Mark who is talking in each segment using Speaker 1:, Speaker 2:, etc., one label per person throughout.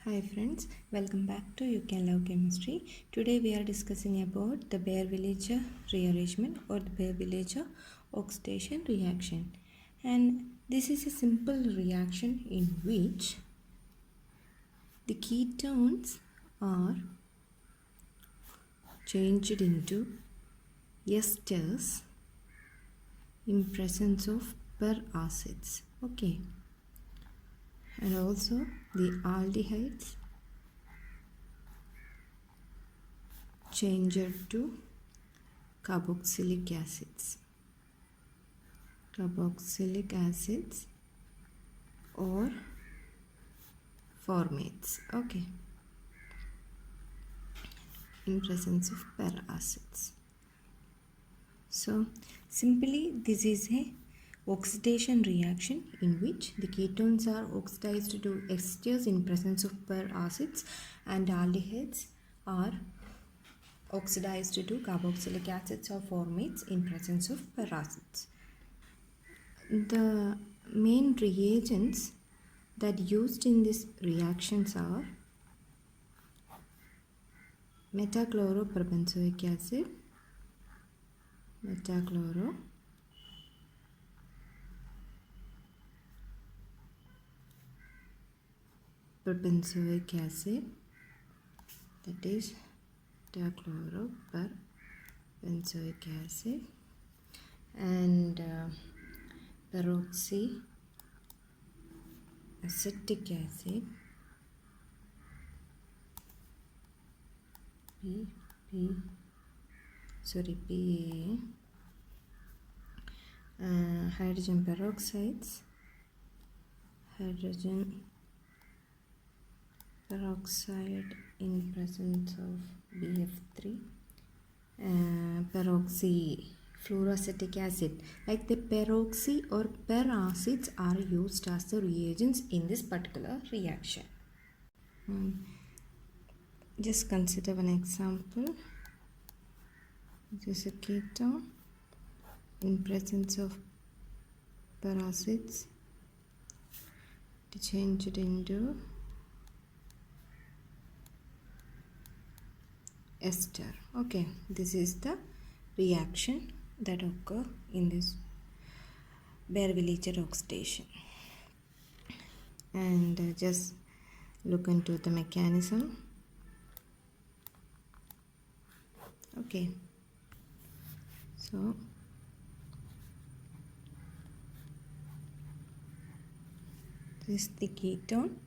Speaker 1: Hi friends, welcome back to You Can Love Chemistry. Today we are discussing about the Baeyer-Villiger rearrangement or the Baeyer-Villiger oxidation reaction. And this is a simple reaction in which the ketones are changed into esters in presence of peracids. Okay. And also the aldehydes changed to carboxylic acids or formates, okay, in presence of peracids. So simply this is a oxidation reaction in which the ketones are oxidized to esters in presence of peracids and aldehydes are oxidized to carboxylic acids or formates in presence of peracids. The main reagents that used in these reactions are metachloroprobenzoic acid, metachloroprobenzoic acid, that is metachloroprobenzoic acid, and peroxyacetic acid, PA, hydrogen peroxide in presence of BF3, peroxyfluoroacetic acid. Like the peroxy or peracids are used as the reagents in this particular reaction. Just consider one example. This is a ketone in presence of peracids changed into ester. Okay, this is the reaction that occur in this Baeyer-Villiger oxidation. And just look into the mechanism. Okay, so this is the ketone,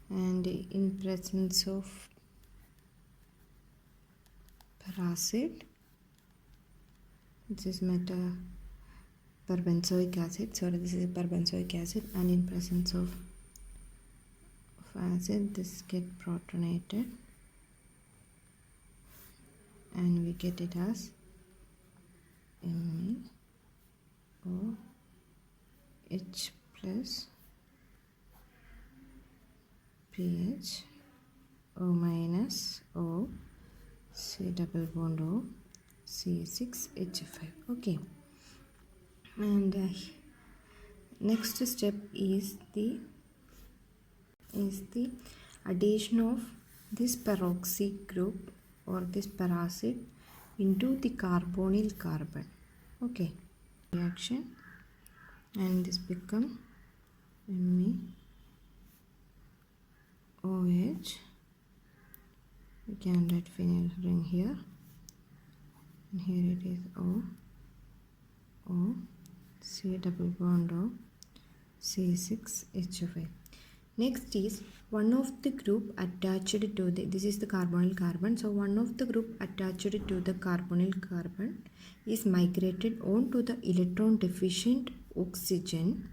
Speaker 1: and in presence of peracid, this is metaperbenzoic acid. This is a perbenzoic acid, and in presence of acid, this get protonated, and we get it as MeOH plus pH O minus O C double bond O C6H5. Okay, and next step is the addition of this peroxy group or this peracid into the carbonyl carbon. Okay, reaction, and this become MeOH. We can write phenyl ring here, and here it is O C double bond O C6H5. Next is one of the group attached to this is the carbonyl carbon. So one of the group attached to the carbonyl carbon is migrated on to the electron deficient oxygen.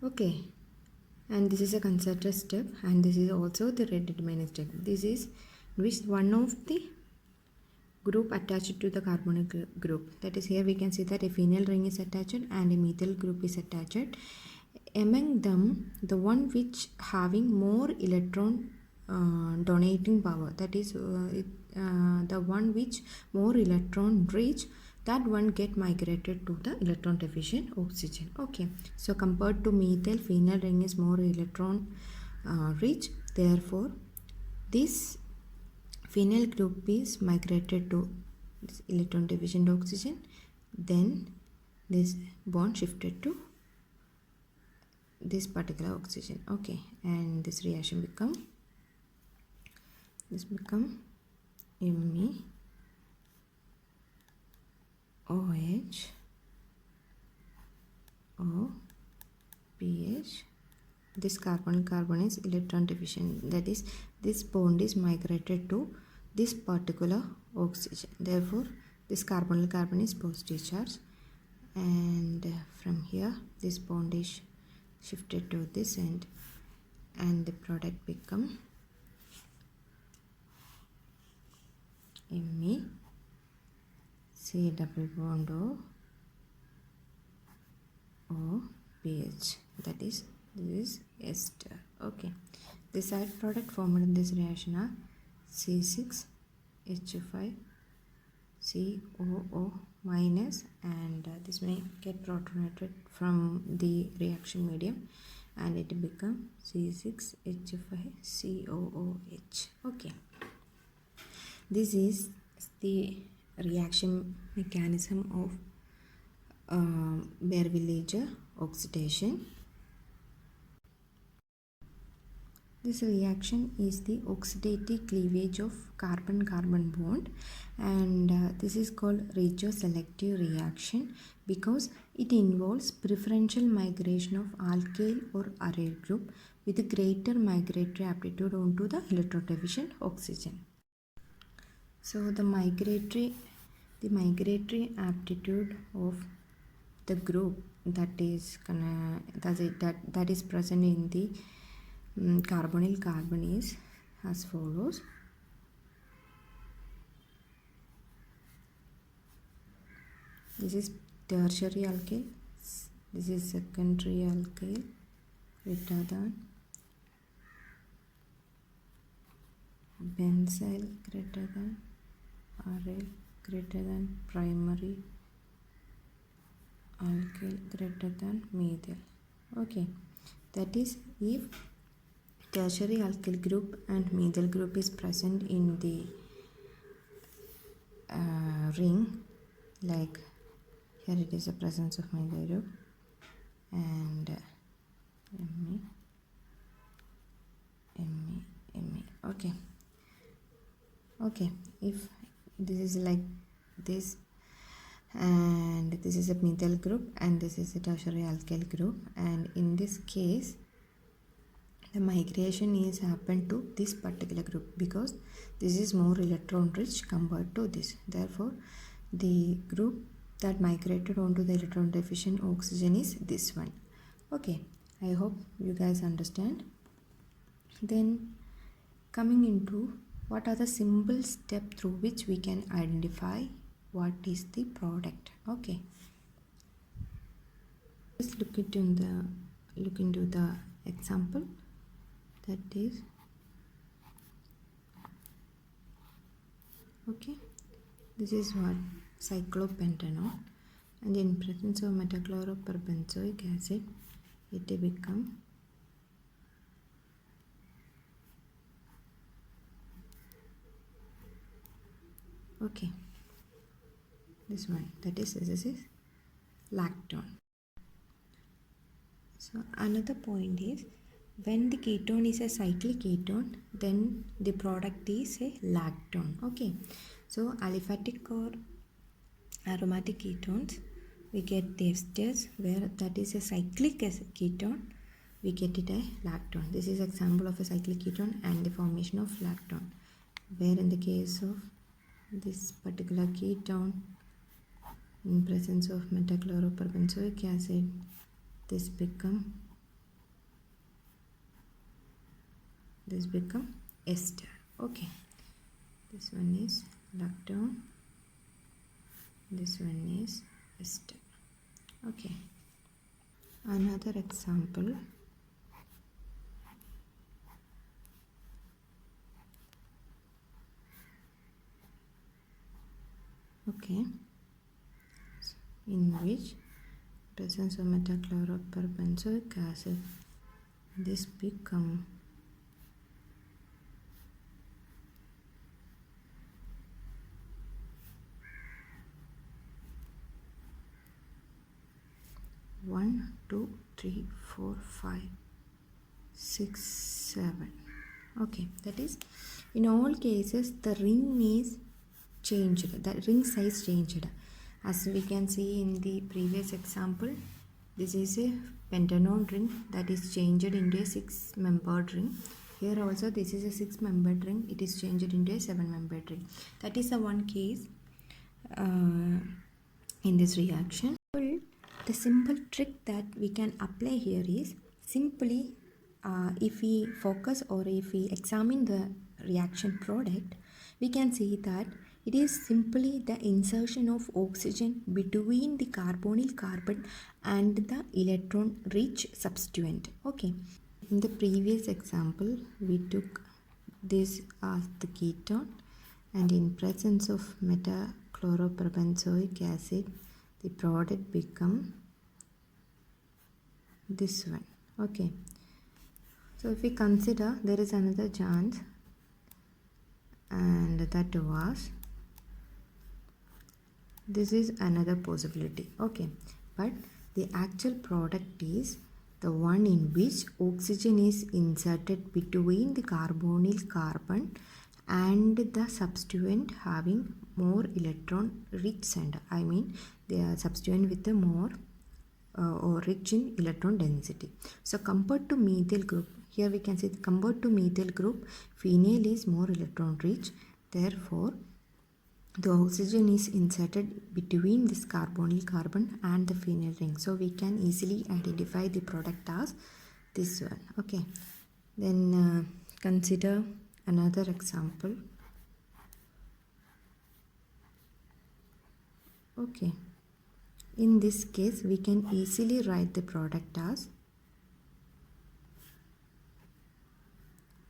Speaker 1: Okay, and this is a concerted step, and this is also the redetermining step. This is which one of the group attached to the carbonyl group. That is, here we can see that a phenyl ring is attached and a methyl group is attached. Among them, the one which having more electron donating power, that is the one which more electron reach, that one get migrated to the electron deficient oxygen. Okay, so compared to methyl, phenyl ring is more electron rich, Therefore, this phenyl group is migrated to this electron deficient oxygen, then this bond shifted to this particular oxygen. Okay, and this reaction become Me OH O pH. This carbon is electron deficient, that is this bond is migrated to this particular oxygen. Therefore, this carbon is positive charge, and from here this bond is shifted to this end, and the product become Me C double bond O pH, that is this ester. Okay, the side product formed in this reaction are C6H5 COO minus, and this may get protonated from the reaction medium, and it become C6H5COOH. Okay, this is the reaction mechanism of Baeyer-Villiger oxidation. This reaction is the oxidative cleavage of carbon-carbon bond, and this is called regioselective reaction because it involves preferential migration of alkyl or aryl group with greater migratory aptitude onto the electron deficient oxygen. So the migratory aptitude of the group that is present in the carbonyl carbon is as follows. This is tertiary alkyl, this is secondary alkyl greater than benzyl greater than aryl greater than primary alkyl greater than methyl. Okay, that is if tertiary alkyl group and methyl group is present in the ring, like here it is the presence of methyl group, and Me. Okay, if this is like this, and this is a methyl group and this is a tertiary alkyl group, and in this case the migration is happened to this particular group because this is more electron rich compared to this. Therefore, the group that migrated onto the electron deficient oxygen is this one. Okay, I hope you guys understand. Then coming into what are the simple steps through which we can identify what is the product. Okay, let's look into the example, that is okay, this is what cyclopentanol, and in presence of metachloroperbenzoic acid it become okay, this one, that is this is lactone. So another point is, when the ketone is a cyclic ketone, then the product is a lactone. Okay, so aliphatic or aromatic ketones, we get the esters, where that is a cyclic ketone, we get it a lactone. This is example of a cyclic ketone and the formation of lactone, where in the case of this particular ketone, in presence of metachloroperbenzoic acid, this become ester. Okay, this one is lactone, this one is ester. Okay, another example, okay, in which presence of metachloroperbenzoic acid, this become 1 2 3 4 5 6 7. Okay, that is, in all cases the ring is changed, the ring size changed. As we can see in the previous example, this is a pentanone ring that is changed into a 6-membered ring. Here also this is a 6-membered ring, it is changed into a 7-membered ring. That is the one case in this reaction. The simple trick that we can apply here is simply if we focus or if we examine the reaction product, we can see that it is simply the insertion of oxygen between the carbonyl carbon and the electron rich substituent. Okay, in the previous example we took this as the ketone, and in presence of metachloroprobenzoic acid the product become this one. Okay, so if we consider there is another chance, and that was this is another possibility. Okay, but the actual product is the one in which oxygen is inserted between the carbonyl carbon and the substituent having more electron rich center. I mean the substituent with a more or rich in electron density. So compared to methyl group, here we can see compared to methyl group, phenyl is more electron rich. Therefore, the oxygen is inserted between this carbonyl carbon and the phenyl ring. So we can easily identify the product as this one. Okay. Then consider another example. Okay. In this case, we can easily write the product as,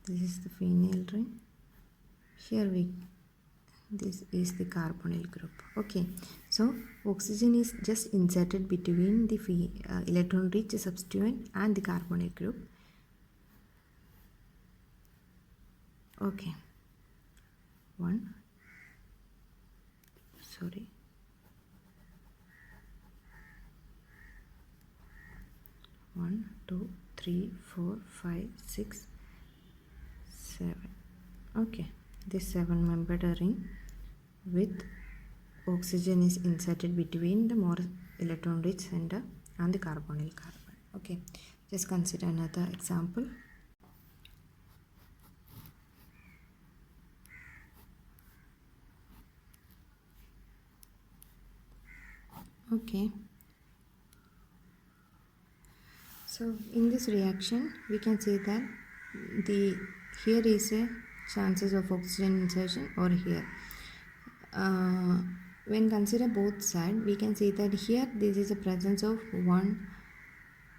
Speaker 1: this is the phenyl ring. Here this is the carbonyl group. Okay, so oxygen is just inserted between the electron rich substituent and the carbonyl group. Okay, 1 2 3 4 5 6 7. Okay, this 7-membered ring with oxygen is inserted between the more electron rich center and the carbonyl carbon. Okay, just consider another example. Okay, so in this reaction we can say that here is a chances of oxygen insertion, or here when consider both sides we can see that here this is a presence of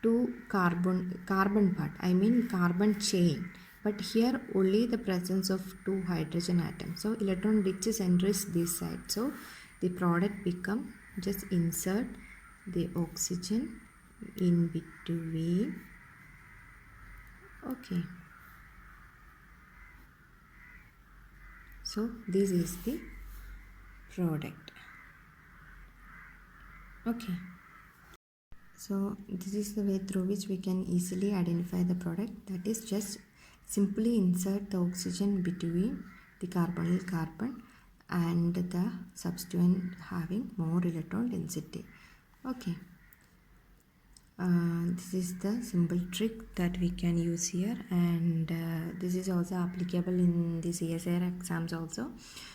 Speaker 1: 2 carbon part, I mean carbon chain, but here only the presence of 2 hydrogen atoms. So electron rich center is this side, so the product become, just insert the oxygen in between. Okay, so this is the product. Okay, so this is the way through which we can easily identify the product, that is just simply insert the oxygen between the carbonyl carbon and the substituent having more electron density. Okay, this is the simple trick that we can use here, and this is also applicable in the CSIR exams also.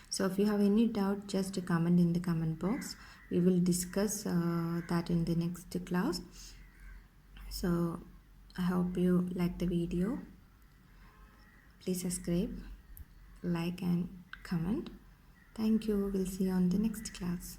Speaker 1: So if you have any doubt, just comment in the comment box. We will discuss that in the next class. So I hope you like the video. Please subscribe, like and comment. Thank you. We'll see you on the next class.